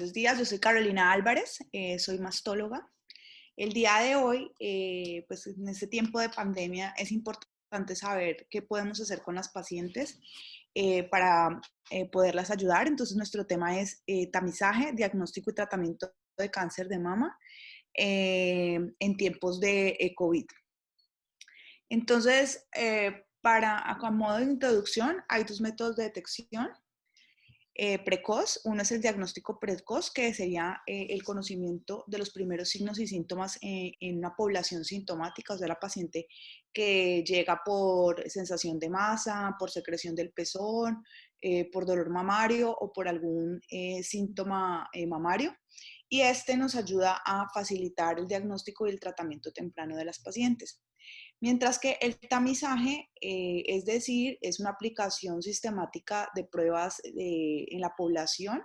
Buenos días, yo soy Carolina Álvarez, soy mastóloga. El día de hoy, pues en este tiempo de pandemia, es importante saber qué podemos hacer con las pacientes para poderlas ayudar. Entonces, nuestro tema es tamizaje, diagnóstico y tratamiento de cáncer de mama en tiempos de COVID. Entonces, a modo de introducción, hay dos métodos de detección. Precoz. Uno es el diagnóstico precoz, que sería el conocimiento de los primeros signos y síntomas en una población sintomática, o sea, la paciente que llega por sensación de masa, por secreción del pezón, por dolor mamario o por algún síntoma mamario. Y este nos ayuda a facilitar el diagnóstico y el tratamiento temprano de las pacientes. Mientras que el tamizaje, es decir, es una aplicación sistemática de pruebas en la población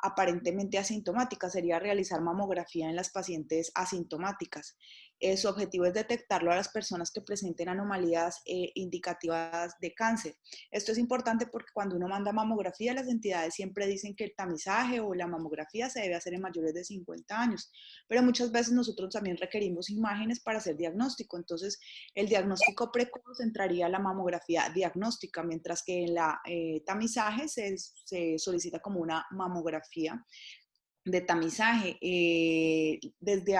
aparentemente asintomática, sería realizar mamografía en las pacientes asintomáticas. Su objetivo es detectarlo a las personas que presenten anomalías indicativas de cáncer. Esto es importante porque cuando uno manda mamografía, las entidades siempre dicen que el tamizaje o la mamografía se debe hacer en mayores de 50 años, pero muchas veces nosotros también requerimos imágenes para hacer diagnóstico. Entonces, el diagnóstico precoz entraría a la mamografía diagnóstica, mientras que en la tamizaje se solicita como una mamografía de tamizaje. Desde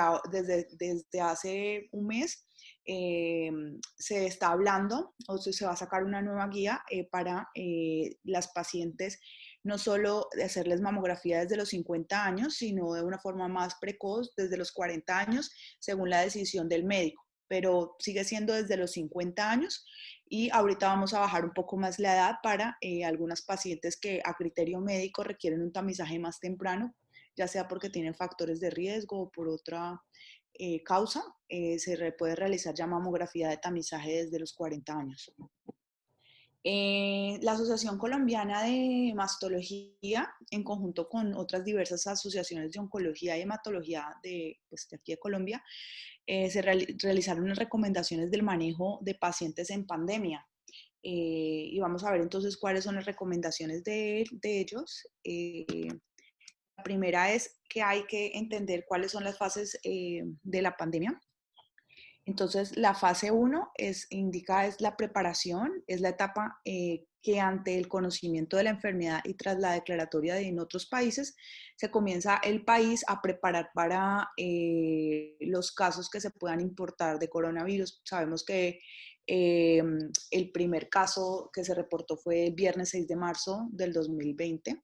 hace un mes se está hablando, o se va a sacar una nueva guía para las pacientes, no solo de hacerles mamografía desde los 50 años, sino de una forma más precoz desde los 40 años, según la decisión del médico, pero sigue siendo desde los 50 años. Y ahorita vamos a bajar un poco más la edad para algunas pacientes que a criterio médico requieren un tamizaje más temprano, ya sea porque tienen factores de riesgo o por otra causa. Puede realizar ya mamografía de tamizaje desde los 40 años. La Asociación Colombiana de Mastología, en conjunto con otras diversas asociaciones de oncología y hematología de aquí de Colombia, realizaron unas recomendaciones del manejo de pacientes en pandemia. Y vamos a ver entonces cuáles son las recomendaciones de ellos. La primera es que hay que entender cuáles son las fases de la pandemia. Entonces, la fase 1 indica la preparación, es la etapa que ante el conocimiento de la enfermedad y tras la declaratoria en otros países, se comienza el país a preparar para los casos que se puedan importar de coronavirus. Sabemos que el primer caso que se reportó fue el viernes 6 de marzo del 2020.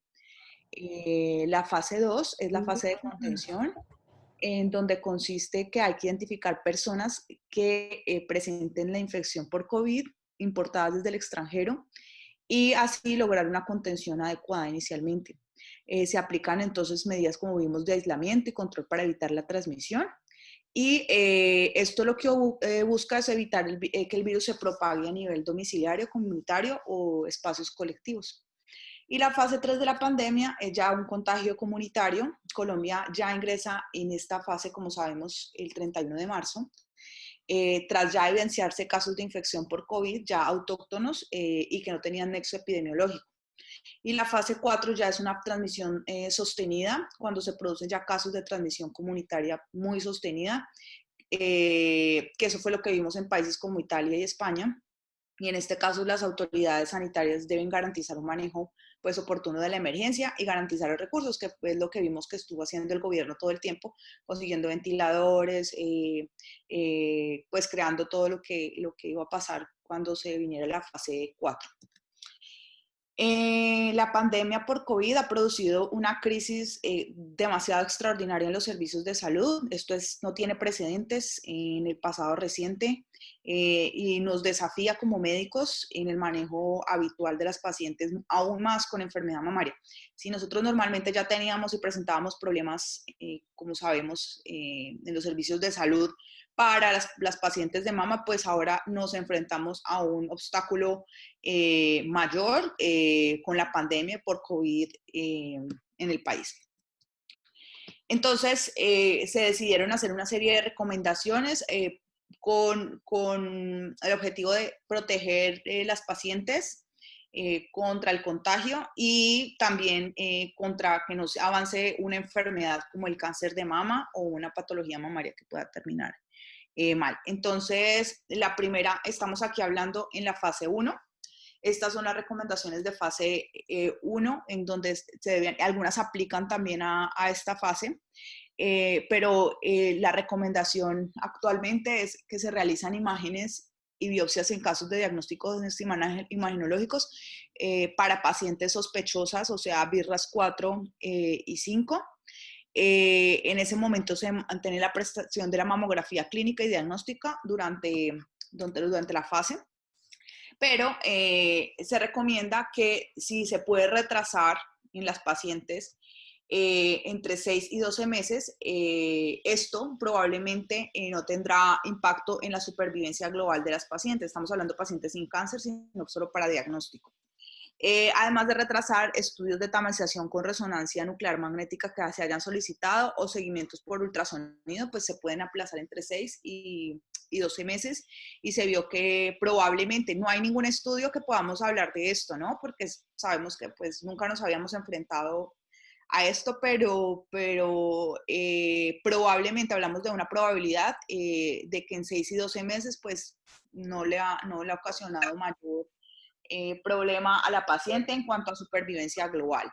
La fase 2 es la fase de contención, en donde consiste que hay que identificar personas que presenten la infección por COVID importadas desde el extranjero y así lograr una contención adecuada inicialmente. Se aplican entonces medidas, como vimos, de aislamiento y control para evitar la transmisión. Y esto lo que busca es evitar que el virus se propague a nivel domiciliario, comunitario o espacios colectivos. Y la fase 3 de la pandemia es ya un contagio comunitario. Colombia ya ingresa en esta fase, como sabemos, el 31 de marzo, tras ya evidenciarse casos de infección por COVID ya autóctonos y que no tenían nexo epidemiológico. Y la fase 4 ya es una transmisión sostenida, cuando se producen ya casos de transmisión comunitaria muy sostenida, que eso fue lo que vimos en países como Italia y España. Y en este caso las autoridades sanitarias deben garantizar un manejo pues oportuno de la emergencia y garantizar los recursos, que es lo que vimos que estuvo haciendo el gobierno todo el tiempo, consiguiendo ventiladores, pues creando todo lo que iba a pasar cuando se viniera la fase 4. La pandemia por COVID ha producido una crisis demasiado extraordinaria en los servicios de salud. Esto no tiene precedentes en el pasado reciente y nos desafía como médicos en el manejo habitual de las pacientes, aún más con enfermedad mamaria. Si nosotros normalmente ya teníamos y presentábamos problemas, como sabemos, en los servicios de salud para las pacientes de mama, pues ahora nos enfrentamos a un obstáculo mayor con la pandemia por COVID en el país. Entonces, se decidieron hacer una serie de recomendaciones con el objetivo de proteger las pacientes contra el contagio y también contra que no se avance una enfermedad como el cáncer de mama o una patología mamaria que pueda terminar mal. Entonces, la primera, estamos aquí hablando en la fase 1. Estas son las recomendaciones de fase 1, en donde se deben, algunas aplican también a esta fase, pero la recomendación actualmente es que se realizan imágenes y biopsias en casos de diagnósticos imaginológicos para pacientes sospechosas, o sea, BIRRAS 4 y 5. En ese momento se mantiene la prestación de la mamografía clínica y diagnóstica durante la fase, pero se recomienda que si se puede retrasar en las pacientes entre 6 y 12 meses, esto probablemente no tendrá impacto en la supervivencia global de las pacientes. Estamos hablando de pacientes sin cáncer, sino solo para diagnóstico. Además de retrasar estudios de tamización con resonancia nuclear magnética que se hayan solicitado o seguimientos por ultrasonido, pues se pueden aplazar entre 6 y 12 meses, y se vio que probablemente no hay ningún estudio que podamos hablar de esto, ¿no? Porque sabemos que pues nunca nos habíamos enfrentado a esto, pero probablemente hablamos de una probabilidad de que en 6 y 12 meses pues no le ha ocasionado mayor problema a la paciente en cuanto a supervivencia global.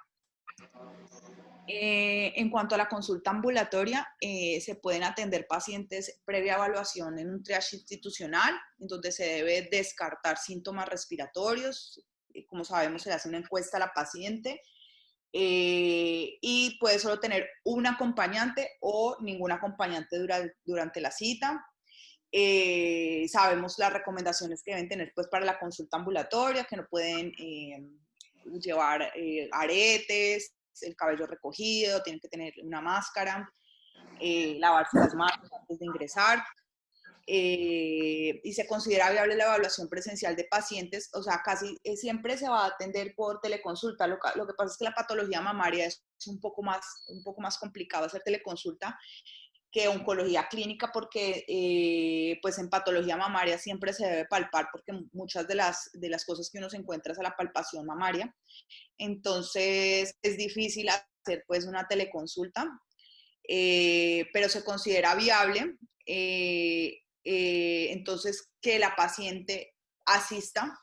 En cuanto a la consulta ambulatoria, se pueden atender pacientes previa evaluación en un triage institucional, en donde se debe descartar síntomas respiratorios. Como sabemos, se le hace una encuesta a la paciente y puede solo tener un acompañante o ningún acompañante durante la cita. Sabemos las recomendaciones que deben tener pues, para la consulta ambulatoria, que no pueden llevar aretes, el cabello recogido, tienen que tener una máscara, lavarse las manos antes de ingresar. Y se considera viable la evaluación presencial de pacientes, o sea, casi siempre se va a atender por teleconsulta. Lo que pasa es que la patología mamaria es un poco más complicado hacer teleconsulta que oncología clínica, porque pues en patología mamaria siempre se debe palpar, porque muchas de las cosas que uno se encuentra es a la palpación mamaria. Entonces es difícil hacer pues una teleconsulta, pero se considera viable. Entonces, que la paciente asista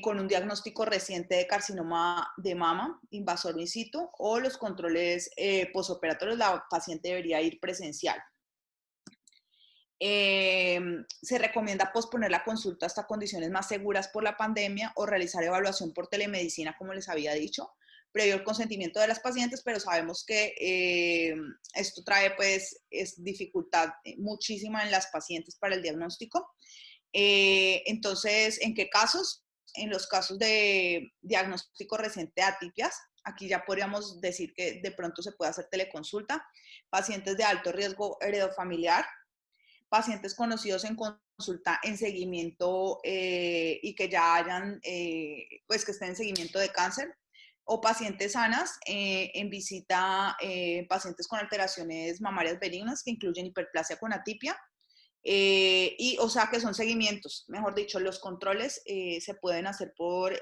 con un diagnóstico reciente de carcinoma de mama, invasor in situ, o los controles posoperatorios, la paciente debería ir presencial. Se recomienda posponer la consulta hasta condiciones más seguras por la pandemia o realizar evaluación por telemedicina, como les había dicho, previo el consentimiento de las pacientes, pero sabemos que esto trae pues dificultad muchísima en las pacientes para el diagnóstico. Entonces, ¿en qué casos? En los casos de diagnóstico reciente de atipias, aquí ya podríamos decir que de pronto se puede hacer teleconsulta. Pacientes de alto riesgo heredofamiliar, pacientes conocidos en consulta en seguimiento y que ya hayan, pues que estén en seguimiento de cáncer, o pacientes sanas en visita, pacientes con alteraciones mamarias benignas que incluyen hiperplasia con atipia, y o sea que son seguimientos, mejor dicho, los controles se pueden hacer por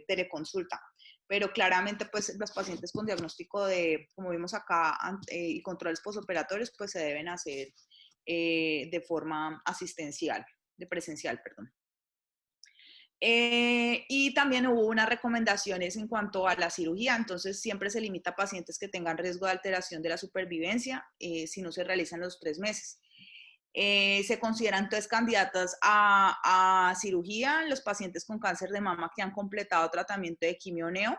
teleconsulta, pero claramente pues los pacientes con diagnóstico de, como vimos acá, y controles postoperatorios pues se deben hacer de forma asistencial, de presencial, perdón. Y también hubo unas recomendaciones en cuanto a la cirugía, entonces siempre se limita a pacientes que tengan riesgo de alteración de la supervivencia si no se realizan los 3 meses. Se consideran entonces candidatas a cirugía los pacientes con cáncer de mama que han completado tratamiento de quimio-neo,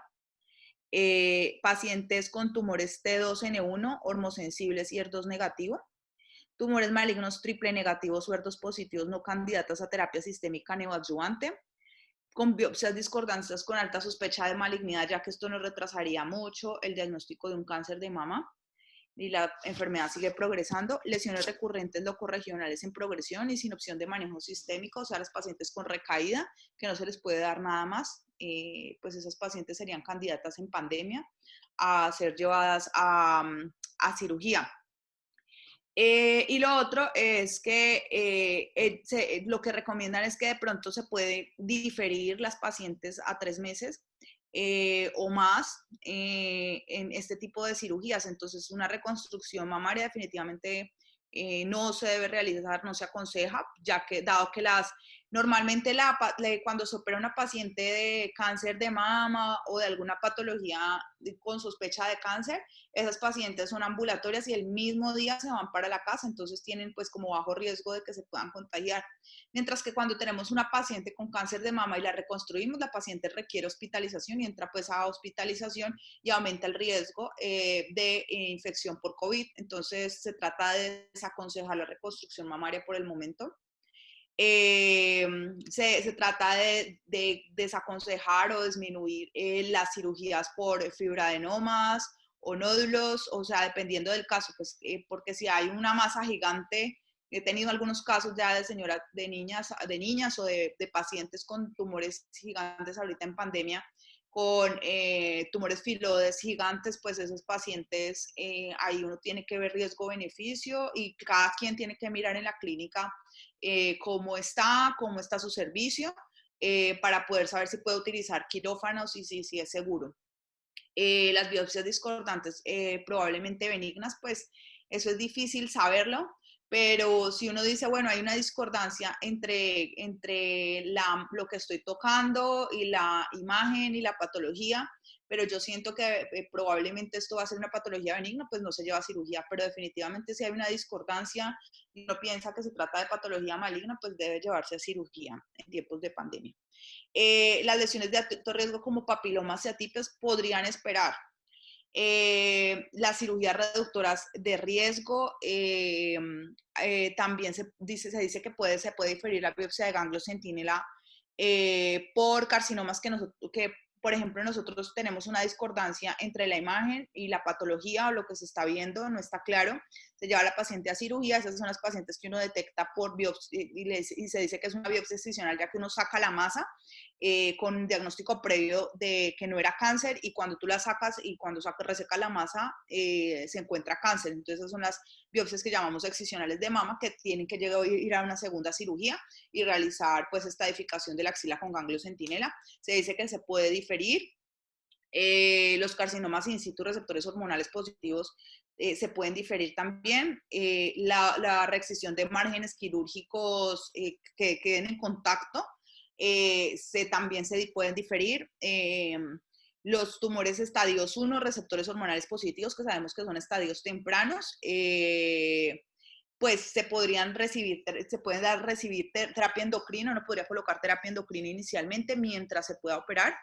pacientes con tumores T2N1, hormosensibles y HER2 negativo, tumores malignos triple negativos o HER2 positivos no candidatas a terapia sistémica neoadyuvante, con biopsias discordantes con alta sospecha de malignidad, ya que esto nos retrasaría mucho el diagnóstico de un cáncer de mama y la enfermedad sigue progresando, lesiones recurrentes locorregionales en progresión y sin opción de manejo sistémico, o sea, las pacientes con recaída, que no se les puede dar nada más, pues esas pacientes serían candidatas en pandemia a ser llevadas a cirugía. Y lo otro es que lo que recomiendan es que de pronto se puede diferir las pacientes a 3 meses o más en este tipo de cirugías. Entonces, una reconstrucción mamaria definitivamente no se debe realizar, no se aconseja, ya que dado que normalmente cuando se opera una paciente de cáncer de mama o de alguna patología con sospecha de cáncer, esas pacientes son ambulatorias y el mismo día se van para la casa, entonces tienen pues como bajo riesgo de que se puedan contagiar. Mientras que cuando tenemos una paciente con cáncer de mama y la reconstruimos, la paciente requiere hospitalización y entra pues a hospitalización y aumenta el riesgo de infección por COVID. Entonces se trata de desaconsejar la reconstrucción mamaria por el momento. Se trata de desaconsejar o disminuir las cirugías por fibroadenomas o nódulos, o sea, dependiendo del caso, pues, porque si hay una masa gigante, he tenido algunos casos ya de señoras, de niñas o de pacientes con tumores gigantes ahorita en pandemia, con tumores filoides gigantes, pues esos pacientes, ahí uno tiene que ver riesgo-beneficio y cada quien tiene que mirar en la clínica cómo está su servicio, para poder saber si puede utilizar quirófanos y si es seguro. Las biopsias discordantes probablemente benignas, pues eso es difícil saberlo, pero si uno dice, bueno, hay una discordancia entre lo que estoy tocando y la imagen y la patología, pero yo siento que probablemente esto va a ser una patología benigna, pues no se lleva a cirugía, pero definitivamente si hay una discordancia y uno piensa que se trata de patología maligna, pues debe llevarse a cirugía en tiempos de pandemia. Las lesiones de alto riesgo como papilomas y atípicas podrían esperar. Las cirugías reductoras de riesgo, también se dice que se puede diferir la biopsia de ganglio centinela por carcinomas que, por ejemplo, nosotros tenemos una discordancia entre la imagen y la patología o lo que se está viendo, no está claro. Se lleva a la paciente a cirugía, esas son las pacientes que uno detecta por biopsia y se dice que es una biopsia excisional, ya que uno saca la masa con un diagnóstico previo de que no era cáncer y cuando tú la sacas y cuando resecas la masa se encuentra cáncer. Entonces esas son las biopsias que llamamos excisionales de mama que tienen que ir a una segunda cirugía y realizar pues esta edificación de la axila con ganglio centinela. Se dice que se puede diferir. Los carcinomas in situ receptores hormonales positivos se pueden diferir también. La reexcisión de márgenes quirúrgicos que queden en contacto también se pueden diferir. Los tumores estadios 1, receptores hormonales positivos, que sabemos que son estadios tempranos, pues se pueden recibir terapia endocrina, uno podría colocar terapia endocrina inicialmente mientras se pueda operar,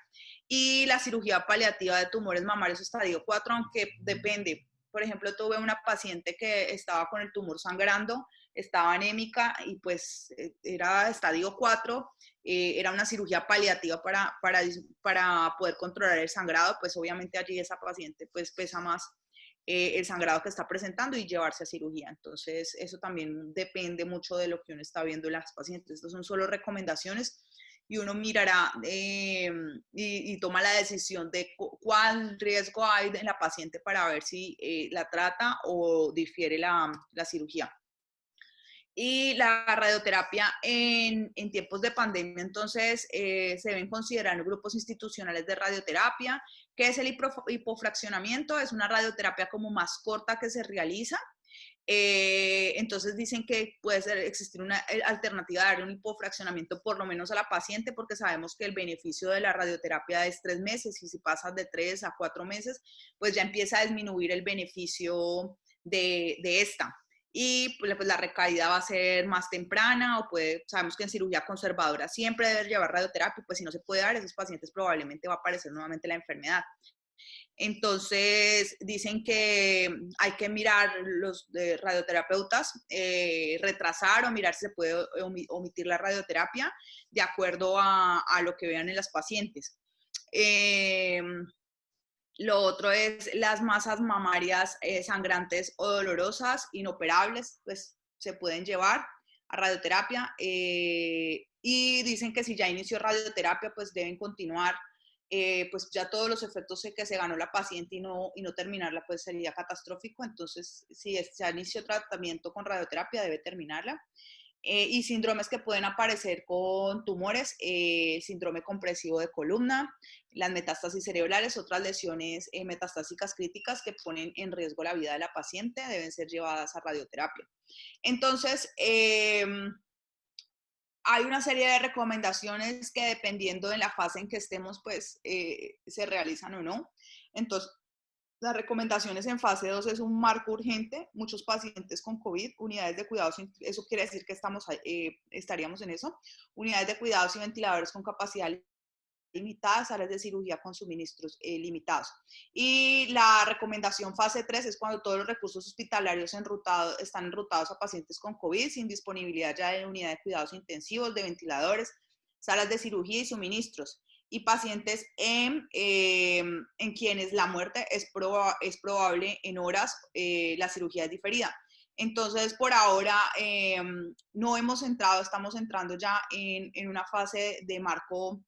y la cirugía paliativa de tumores mamarios estadio 4, aunque depende. Por ejemplo, tuve una paciente que estaba con el tumor sangrando, estaba anémica y pues era estadio 4, era una cirugía paliativa para poder controlar el sangrado, pues obviamente allí esa paciente pues pesa más el sangrado que está presentando y llevarse a cirugía. Entonces, eso también depende mucho de lo que uno está viendo en las pacientes. Estas son solo recomendaciones y uno mirará y toma la decisión de cuál riesgo hay en la paciente para ver si la trata o difiere la cirugía. Y la radioterapia en tiempos de pandemia, entonces, se deben considerar grupos institucionales de radioterapia. ¿Qué es el hipofraccionamiento? Es una radioterapia como más corta que se realiza. Entonces dicen que existir una alternativa de dar un hipofraccionamiento por lo menos a la paciente, porque sabemos que el beneficio de la radioterapia es 3 meses y si pasas de 3 a 4 meses, pues ya empieza a disminuir el beneficio de esta. Y pues la recaída va a ser más temprana sabemos que en cirugía conservadora siempre debe llevar radioterapia, pues si no se puede dar, esos pacientes probablemente va a aparecer nuevamente la enfermedad. Entonces, dicen que hay que mirar los radioterapeutas, retrasar o mirar si se puede omitir la radioterapia de acuerdo a lo que vean en las pacientes. Lo otro es las masas mamarias sangrantes o dolorosas, inoperables, pues se pueden llevar a radioterapia y dicen que si ya inició radioterapia, pues deben continuar pues ya todos los efectos que se ganó la paciente y no terminarla, pues sería catastrófico. Entonces, si se inició tratamiento con radioterapia, debe terminarla. Y síndromes que pueden aparecer con tumores, síndrome compresivo de columna, las metástasis cerebrales, otras lesiones metastásicas críticas que ponen en riesgo la vida de la paciente, deben ser llevadas a radioterapia. Entonces, hay una serie de recomendaciones que dependiendo de la fase en que estemos, pues se realizan o no. Entonces, las recomendaciones en fase 2 es un marco urgente, muchos pacientes con COVID, unidades de cuidados, eso quiere decir que estaríamos en eso, unidades de cuidados y ventiladores con capacidad limitada, salas de cirugía con suministros limitados. Y la recomendación fase 3 es cuando todos los recursos hospitalarios están enrutados a pacientes con COVID, sin disponibilidad ya de unidad de cuidados intensivos, de ventiladores, salas de cirugía y suministros. Y pacientes en quienes la muerte es probable en horas, la cirugía es diferida. Entonces, por ahora no hemos entrado, estamos entrando ya en una fase de marco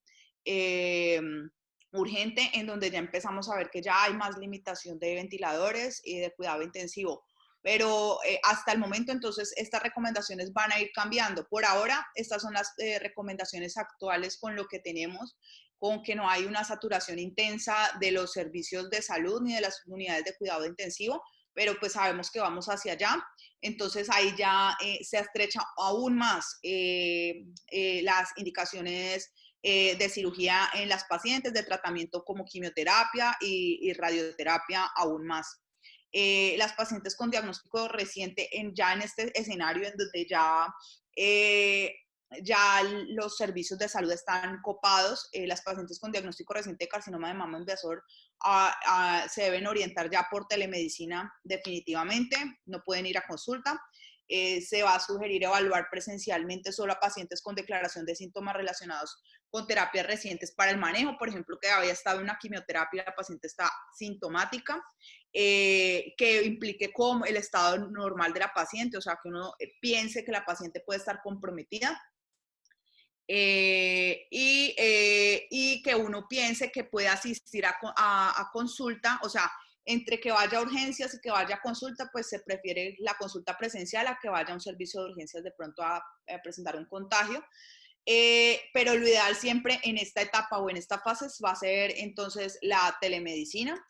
urgente, en donde ya empezamos a ver que ya hay más limitación de ventiladores y de cuidado intensivo. Pero hasta el momento, entonces, estas recomendaciones van a ir cambiando. Por ahora, estas son las recomendaciones actuales con lo que tenemos, con que no hay una saturación intensa de los servicios de salud ni de las unidades de cuidado intensivo, pero pues sabemos que vamos hacia allá. Entonces ahí ya se estrecha aún más las indicaciones de cirugía en las pacientes, de tratamiento como quimioterapia y radioterapia aún más. Las pacientes con diagnóstico reciente, ya en este escenario en donde ya los servicios de salud están copados, las pacientes con diagnóstico reciente de carcinoma de mama invasor se deben orientar ya por telemedicina definitivamente, no pueden ir a consulta. Se va a sugerir evaluar presencialmente solo a pacientes con declaración de síntomas relacionados con terapias recientes para el manejo, por ejemplo, que había estado en una quimioterapia, la paciente está sintomática, que implique como el estado normal de la paciente, o sea, que uno piense que la paciente puede estar comprometida. Y que uno piense que puede asistir a consulta, o sea, entre que vaya a urgencias y que vaya a consulta, pues se prefiere la consulta presencial a que vaya a un servicio de urgencias de pronto a presentar un contagio. Pero lo ideal siempre en esta etapa o en esta fase va a ser entonces la telemedicina.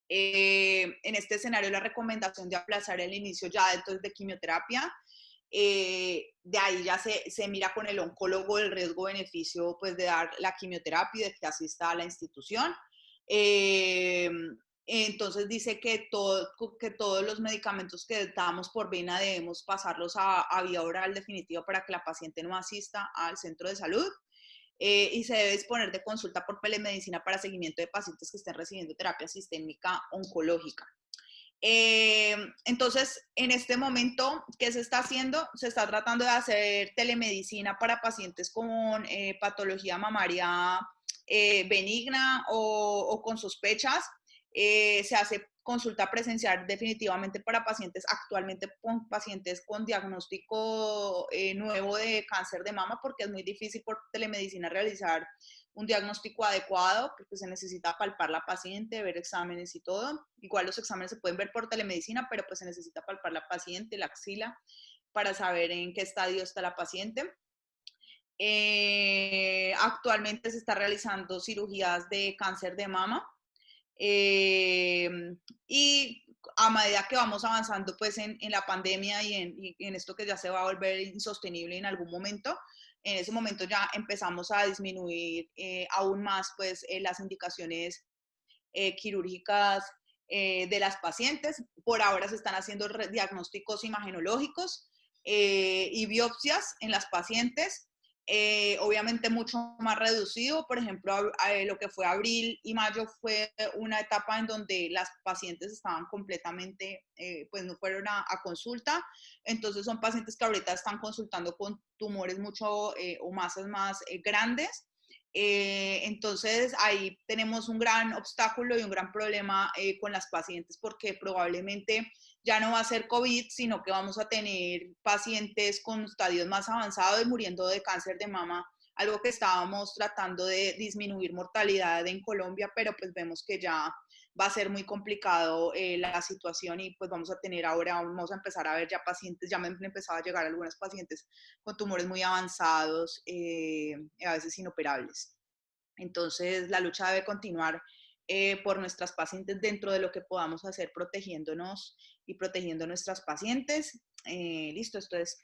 En este escenario la recomendación de aplazar el inicio ya entonces de quimioterapia. De ahí ya se mira con el oncólogo el riesgo-beneficio pues, de dar la quimioterapia y de que asista a la institución. Entonces dice que todos los medicamentos que damos por vena debemos pasarlos a vía oral definitiva para que la paciente no asista al centro de salud. Y se debe disponer de consulta por telemedicina para seguimiento de pacientes que estén recibiendo terapia sistémica oncológica. Entonces, en este momento, ¿qué se está haciendo? Se está tratando de hacer telemedicina para pacientes con patología mamaria benigna o con sospechas. Se hace consulta presencial definitivamente para pacientes, actualmente con pacientes con diagnóstico nuevo de cáncer de mama, porque es muy difícil por telemedicina realizar un diagnóstico adecuado, porque se necesita palpar la paciente, ver exámenes y todo. Igual los exámenes se pueden ver por telemedicina, pero pues se necesita palpar la paciente, la axila, para saber en qué estadio está la paciente. Actualmente se está realizando cirugías de cáncer de mama. Y a medida que vamos avanzando pues en la pandemia y en esto que ya se va a volver insostenible en algún momento, en ese momento ya empezamos a disminuir aún más pues las indicaciones quirúrgicas de las pacientes. Por ahora se están haciendo diagnósticos imagenológicos y biopsias en las pacientes. Obviamente mucho más reducido, por ejemplo, lo que fue abril y mayo fue una etapa en donde las pacientes estaban completamente, pues no fueron a consulta, entonces son pacientes que ahorita están consultando con tumores mucho o masas más grandes. Entonces ahí tenemos un gran obstáculo y un gran problema con las pacientes porque probablemente ya no va a ser COVID, sino que vamos a tener pacientes con estadios más avanzados y muriendo de cáncer de mama algo que estábamos tratando de disminuir mortalidad en Colombia, pero pues vemos que ya va a ser muy complicado la situación y pues vamos a tener ahora, vamos a empezar a ver ya pacientes, ya me han empezado a llegar algunos pacientes con tumores muy avanzados, a veces inoperables. Entonces, la lucha debe continuar por nuestras pacientes dentro de lo que podamos hacer, protegiéndonos y protegiendo nuestras pacientes. Listo, esto es